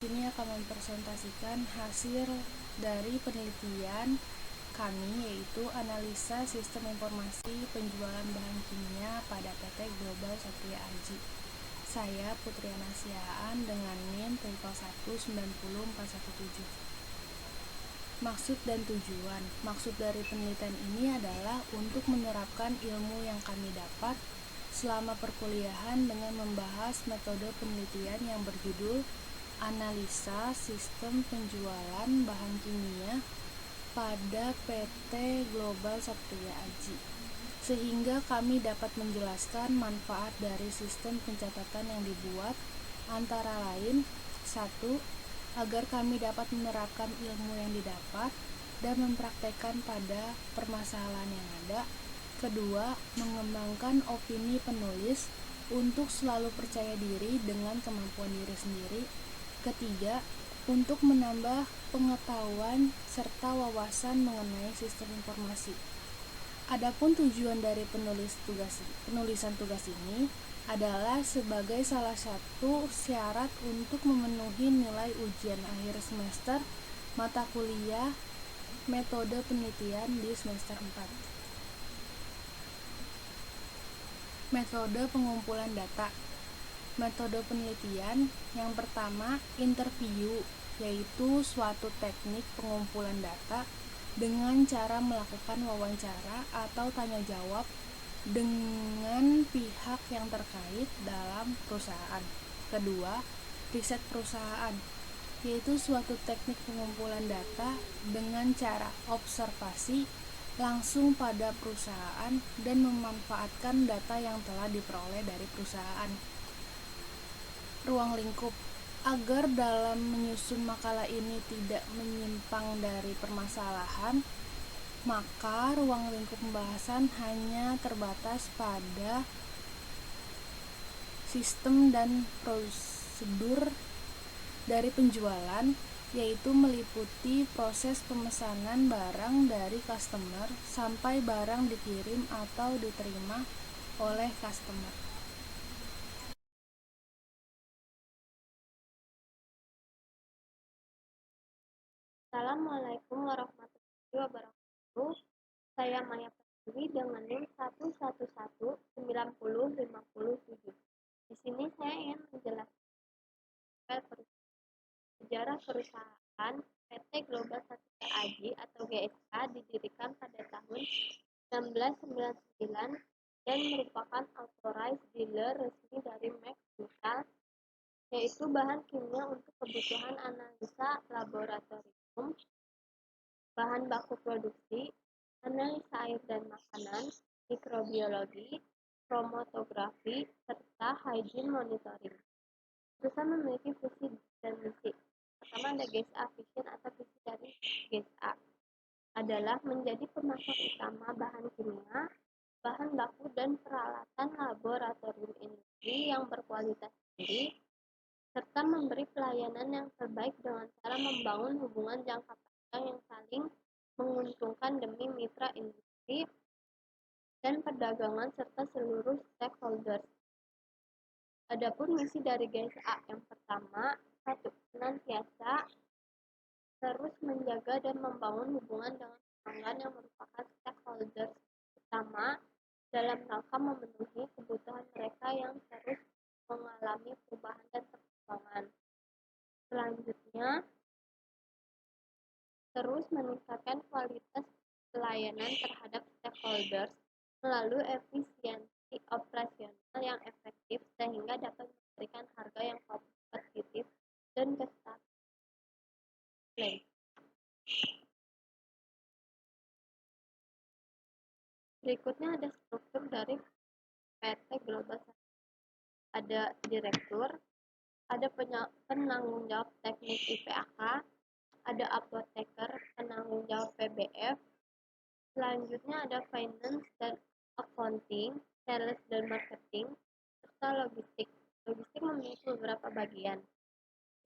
Ini akan mempresentasikan hasil dari penelitian kami, yaitu analisa sistem informasi penjualan bahan kimia pada PT Global Satria Aji. Saya Putriana Siaan dengan NIM 1900417. Maksud dan tujuan. Maksud dari penelitian ini adalah untuk menerapkan ilmu yang kami dapat selama perkuliahan dengan membahas metode penelitian yang berjudul analisa sistem penjualan bahan kimia pada PT Global Satria Aji, sehingga kami dapat menjelaskan manfaat dari sistem pencatatan yang dibuat, antara lain: 1. Agar kami dapat menerapkan ilmu yang didapat dan mempraktekkan pada permasalahan yang ada. Kedua, mengembangkan opini penulis untuk selalu percaya diri dengan kemampuan diri sendiri. Ketiga, untuk menambah pengetahuan serta wawasan mengenai sistem informasi. Adapun tujuan dari penulisan tugas ini adalah sebagai salah satu syarat untuk memenuhi nilai ujian akhir semester mata kuliah metode penelitian di semester 4. Metode pengumpulan data. Metode penelitian yang pertama, interview, yaitu suatu teknik pengumpulan data dengan cara melakukan wawancara atau tanya jawab dengan pihak yang terkait dalam perusahaan. Kedua, riset perusahaan, yaitu suatu teknik pengumpulan data dengan cara observasi langsung pada perusahaan dan memanfaatkan data yang telah diperoleh dari perusahaan. Ruang lingkup. Agar dalam menyusun makalah ini tidak menyimpang dari permasalahan, maka ruang lingkup pembahasan hanya terbatas pada sistem dan prosedur dari penjualan, yaitu meliputi proses pemesanan barang dari customer sampai barang dikirim atau diterima oleh customer. Assalamualaikum warahmatullahi wabarakatuh. Saya Maya Pertiwi dengan NIM 1119057. Di sini saya ingin menjelaskan sejarah perusahaan PT Global Satria Aji atau GSA didirikan pada tahun 1999 dan merupakan authorized dealer resmi dari Max Chemical, yaitu bahan kimia untuk kebutuhan analisa laboratorium, bahan baku produksi, analisa air dan makanan, mikrobiologi, kromatografi, serta hygiene monitoring. Perusahaan memiliki visi dan misi. Pertama ada GSA Vision atau visi dari GSA adalah menjadi pemasok utama bahan kimia, bahan baku dan peralatan laboratorium industri yang berkualitas tinggi, serta memberi pelayanan yang terbaik dengan cara membangun hubungan jangka panjang yang saling menguntungkan demi mitra industri dan perdagangan serta seluruh stakeholders. Adapun misi dari GSA yang pertama, 1. Senantiasa terus menjaga dan membangun hubungan dengan pelanggan yang merupakan stakeholders utama dalam rangka memenuhi kebutuhan mereka yang terus mengalami perubahan dan perkembangan. Selanjutnya, terus meningkatkan kualitas pelayanan terhadap stakeholders melalui efisiensi operasional yang efektif sehingga dapat memberikan harga yang kompetitif dan kestabilan. Berikutnya ada struktur dari PT Global. Ada direktur, ada penanggung jawab teknik IPAK, ada apoteker, penanggung jawab PBF. Selanjutnya ada finance dan accounting, sales dan marketing, serta logistik. Logistik memiliki beberapa bagian: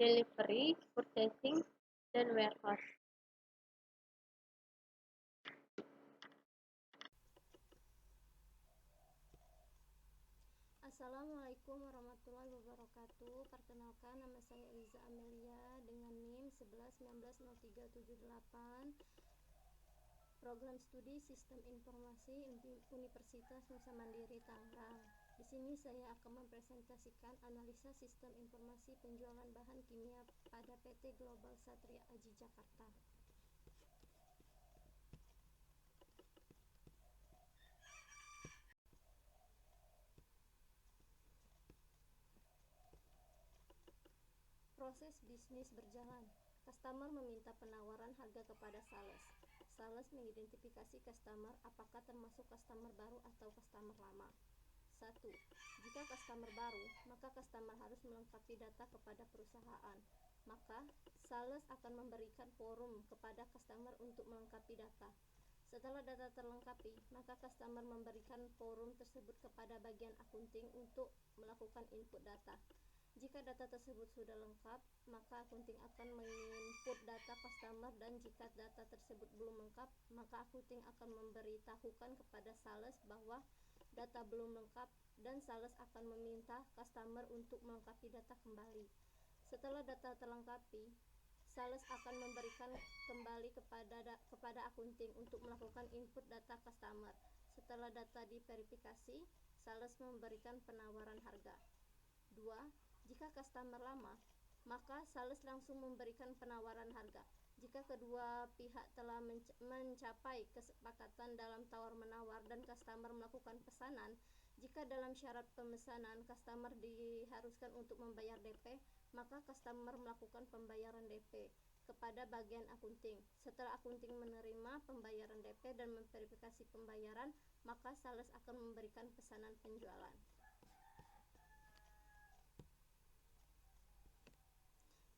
delivery, purchasing, dan warehouse. Assalamualaikum warahmatullahi wabarakatuh. Perkenalkan, nama saya Eliza Amelia 190378 Program Studi Sistem Informasi Universitas Nusa Mandiri Tangerang. Di sini saya akan mempresentasikan analisa sistem informasi penjualan bahan kimia pada PT Global Satria Aji Jakarta. Proses bisnis berjalan. Customer meminta penawaran harga kepada sales. Sales mengidentifikasi customer apakah termasuk customer baru atau customer lama. 1. Jika customer baru, maka customer harus melengkapi data kepada perusahaan. Maka, sales akan memberikan forum kepada customer untuk melengkapi data. Setelah data terlengkapi, maka customer memberikan forum tersebut kepada bagian akunting untuk melakukan input data. Jika data tersebut sudah lengkap, maka akunting akan menginput data customer, dan jika data tersebut belum lengkap, maka akunting akan memberitahukan kepada sales bahwa data belum lengkap, dan sales akan meminta customer untuk melengkapi data kembali. Setelah data terlengkapi, sales akan memberikan kembali kepada akunting untuk melakukan input data customer. Setelah data diverifikasi, sales memberikan penawaran harga. 2. Jika customer lama, maka sales langsung memberikan penawaran harga. Jika kedua pihak telah mencapai kesepakatan dalam tawar-menawar dan customer melakukan pesanan, jika dalam syarat pemesanan customer diharuskan untuk membayar DP, maka customer melakukan pembayaran DP kepada bagian akunting. Setelah akunting menerima pembayaran DP dan memverifikasi pembayaran, maka sales akan memberikan pesanan penjualan.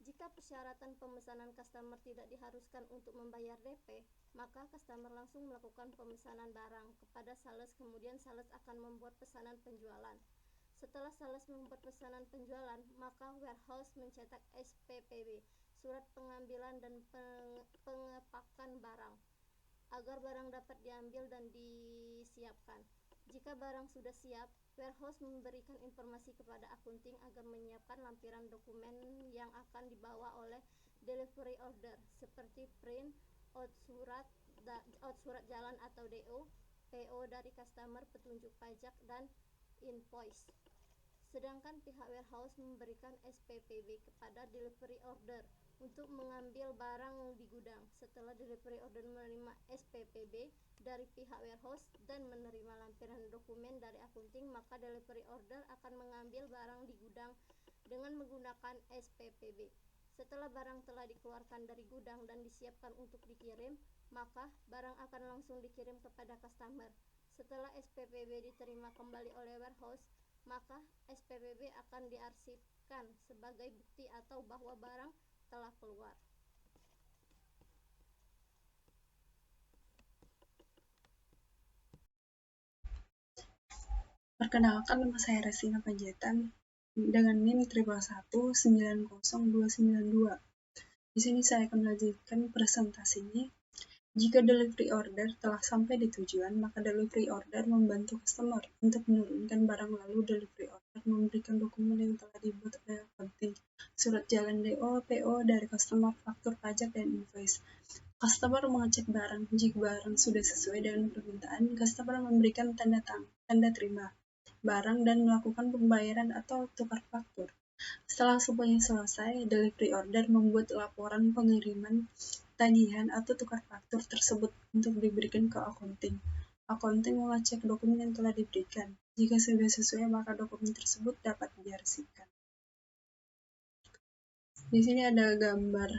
Jika persyaratan pemesanan customer tidak diharuskan untuk membayar DP, maka customer langsung melakukan pemesanan barang kepada sales, kemudian sales akan membuat pesanan penjualan. Setelah sales membuat pesanan penjualan, maka warehouse mencetak SPPB, surat pengambilan dan pengepakan barang, agar barang dapat diambil dan disiapkan. Jika barang sudah siap, warehouse memberikan informasi kepada akunting agar menyiapkan lampiran dokumen yang akan dibawa oleh delivery order, seperti print out surat jalan atau DO, PO dari customer, petunjuk pajak, dan invoice. Sedangkan pihak warehouse memberikan SPPB kepada delivery order untuk mengambil barang di gudang. Setelah delivery order menerima SPPB dari pihak warehouse dan menerima lampiran dokumen dari akunting, maka delivery order akan mengambil barang di gudang dengan menggunakan SPPB. Setelah barang telah dikeluarkan dari gudang dan disiapkan untuk dikirim, maka barang akan langsung dikirim kepada customer. Setelah SPPB diterima kembali oleh warehouse, maka SPPB akan diarsipkan sebagai bukti atau bahwa barang telah keluar. Perkenalkan, nama saya Resina Panjaitan dengan NIM 111190292. Di sini saya akan melanjutkan presentasinya. Jika delivery order telah sampai di tujuan, maka delivery order membantu customer untuk menurunkan barang, lalu delivery order memberikan dokumen yang telah dibuat oleh akunting, surat jalan DO, PO dari customer, faktur pajak, dan invoice. Customer mengecek barang. Jika barang sudah sesuai dengan permintaan, customer memberikan tanda terima barang dan melakukan pembayaran atau tukar faktur. Setelah semuanya selesai, delivery order membuat laporan pengiriman, tagihan, atau tukar faktur tersebut untuk diberikan ke akunting. Akunting mengecek dokumen yang telah diberikan. Jika sudah sesuai, maka dokumen tersebut dapat diarsipkan. Di sini ada gambar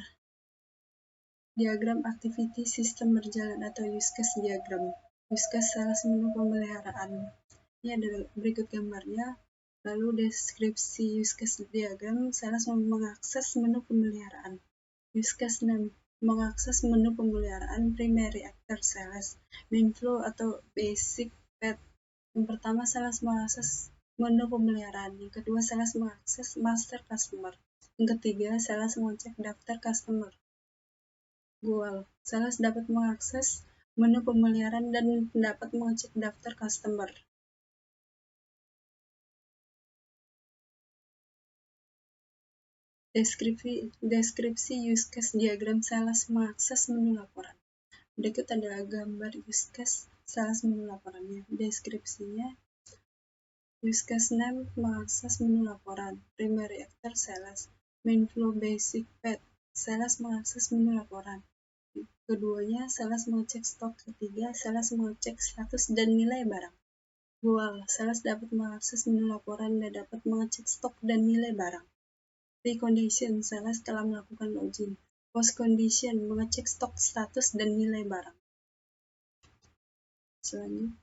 diagram activity sistem berjalan atau use case diagram. Use case sales menu pemeliharaan. Ini ada berikut gambarnya. Lalu deskripsi use case diagram, sales mengakses menu pemeliharaan. Use case name, mengakses menu pemeliharaan primary after sales. Main flow atau basic path. Yang pertama, sales mengakses menu pemeliharaan. Yang kedua, sales mengakses master customer. Yang ketiga, sales mengecek daftar customer. Goal, sales dapat mengakses menu pemeliharaan dan dapat mengecek daftar customer. Deskripsi use case diagram sales mengakses menu laporan. Berikut adalah gambar use case sales menu laporannya. Deskripsinya, use case name mengakses menu laporan. Primary actor sales. Main flow basic path. Sales mengakses menu laporan. Keduanya, sales mengecek stok. Ketiga, sales mengecek status dan nilai barang. Goal, sales dapat mengakses menu laporan dan dapat mengecek stok dan nilai barang. Pre-condition, sales telah melakukan login. Post-condition, mengecek stok, status, dan nilai barang. Selanjutnya,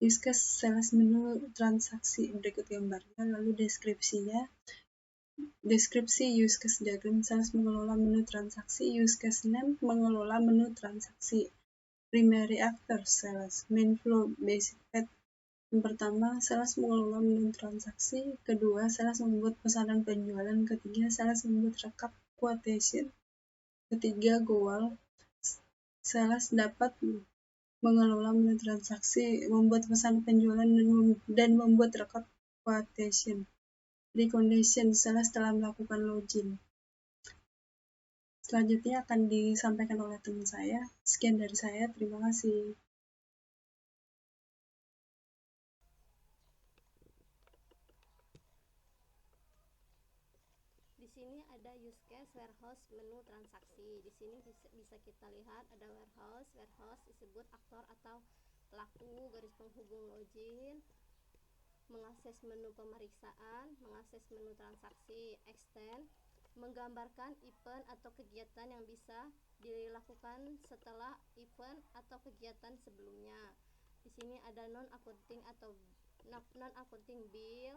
use case sales menu transaksi. Berikut gambarnya, lalu deskripsinya. Deskripsi use case diagram sales mengelola menu transaksi. Use case name mengelola menu transaksi. Primary actor sales. Main flow basic path. Yang pertama, sales mengelola menu transaksi. Kedua, sales membuat pesanan penjualan. Ketiga, sales membuat rekap quotation. Ketiga, goal. Sales dapat mengelola menu transaksi, membuat pesanan penjualan, dan membuat rekap quotation. Pre-condition, sales telah melakukan login. Selanjutnya akan disampaikan oleh teman saya. Sekian dari saya, terima kasih. Di sini ada use case warehouse menu transaksi. Di sini bisa kita lihat ada warehouse. Warehouse disebut aktor atau pelaku garis penghubung login, mengakses menu pemeriksaan, mengakses menu transaksi, extend, menggambarkan event atau kegiatan yang bisa dilakukan setelah event atau kegiatan sebelumnya. Di sini ada non-accounting atau non-accounting bill,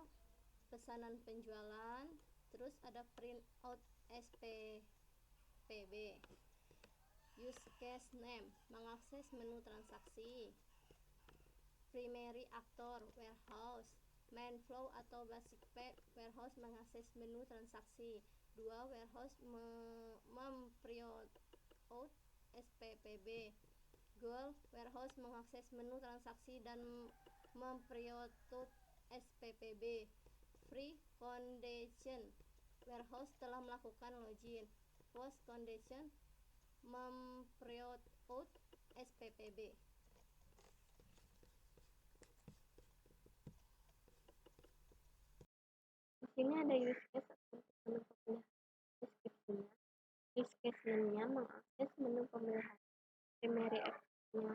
pesanan penjualan, terus ada print out SPPB. Use case name, mengakses menu transaksi. Primary actor, warehouse. Main flow atau basic path, warehouse mengakses menu transaksi. 2. Warehouse memprint out SPPB. Goal, warehouse mengakses menu transaksi dan memprint out SPPB. Free condition, warehouse telah melakukan login. Post condition, memprint out SPPB. Di sini ada use case untuk menu pemilihan. Deskripsinya, use case name-nya mengakses menu pemilihan. Primary actor-nya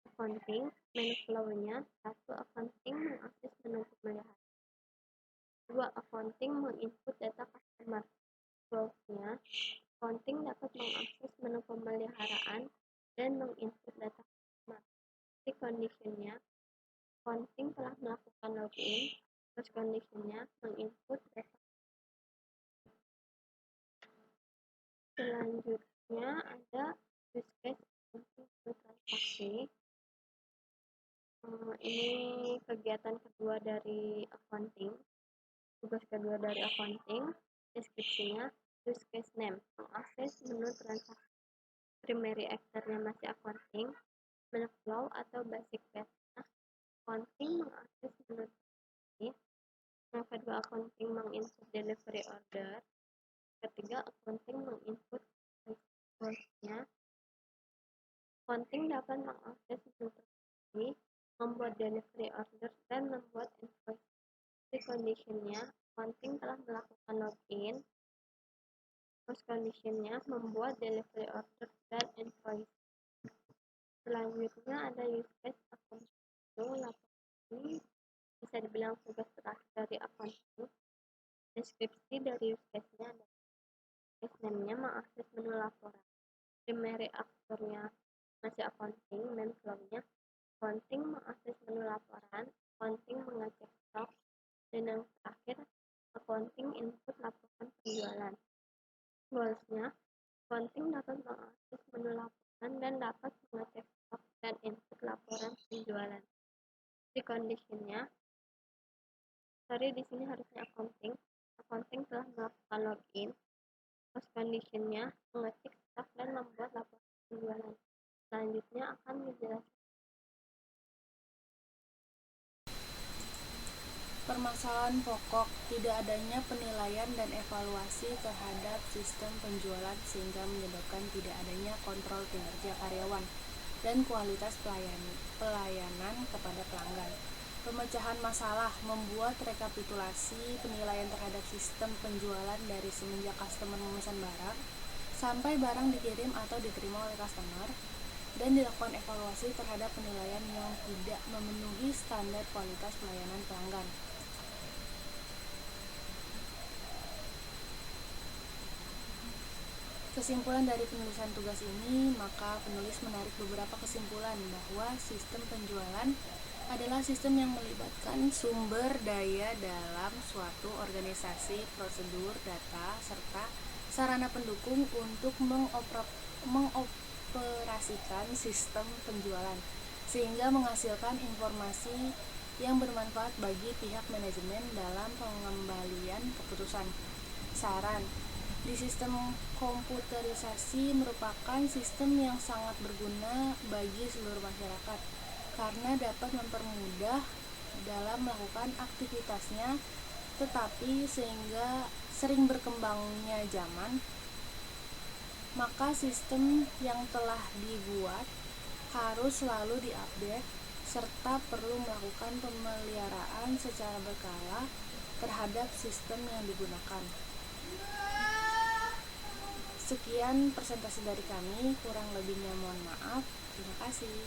accounting. Main flow-nya 1. Accounting mengakses menu pemilihan. 2. Accounting menginput data customer. Goals-nya, accounting dapat mengakses menu pemeliharaan dan menginput data customer. Pre-condition-nya, accounting telah melakukan login. Post-condition-nya, menginput data. Selanjutnya ada use case untuk transaksi. Ini kegiatan kedua dari accounting. Tugas kedua dari accounting. Deskripsinya, use case name, mengakses menu transaksi. Primary actor-nya masih accounting. Menu flow atau basic path-nya accounting mengakses menu transaksi. Yang kedua, accounting menginput delivery order. Ketiga, accounting menginput invoice-nya. Accounting dapat mengakses menu transaksi, membuat delivery order, dan membuat invoice. Pre-condition-nya, accounting telah melakukan login. Post-condition-nya, membuat delivery order dan invoice. Selanjutnya ada use case accounting. Ini bisa dibilang tugas terakhir dari accounting. Deskripsi dari use case-nya adalah use name-nya mengakses menu laporan. Primary actor-nya masih accounting. Main flow-nya accounting mengakses menu laporan. Accounting mengecek stok. Dan yang terakhir, accounting input laporan penjualan. Goals-nya, accounting dapat mengakses menu laporan dan dapat mengecek stok dan input laporan penjualan. Pre-condition-nya, di sini harusnya accounting. Accounting telah melakukan login. Post condition-nya, mengecek stok dan membuat laporan penjualan. Selanjutnya akan dijelaskan. Permasalahan pokok, tidak adanya penilaian dan evaluasi terhadap sistem penjualan sehingga menyebabkan tidak adanya kontrol kinerja karyawan dan kualitas pelayanan kepada pelanggan. Pemecahan masalah membuat rekapitulasi penilaian terhadap sistem penjualan dari semenjak customer memesan barang sampai barang dikirim atau diterima oleh customer, dan dilakukan evaluasi terhadap penilaian yang tidak memenuhi standar kualitas pelayanan pelanggan. Kesimpulan dari penulisan tugas ini, maka penulis menarik beberapa kesimpulan bahwa sistem penjualan adalah sistem yang melibatkan sumber daya dalam suatu organisasi, prosedur, data, serta sarana pendukung untuk mengoperasikan sistem penjualan, sehingga menghasilkan informasi yang bermanfaat bagi pihak manajemen dalam pengembalian keputusan. Saran: di sistem komputerisasi merupakan sistem yang sangat berguna bagi seluruh masyarakat karena dapat mempermudah dalam melakukan aktivitasnya, tetapi sehingga sering berkembangnya zaman, maka sistem yang telah dibuat harus selalu diupdate serta perlu melakukan pemeliharaan secara berkala terhadap sistem yang digunakan. Sekian presentasi dari kami, kurang lebihnya mohon maaf. Terima kasih.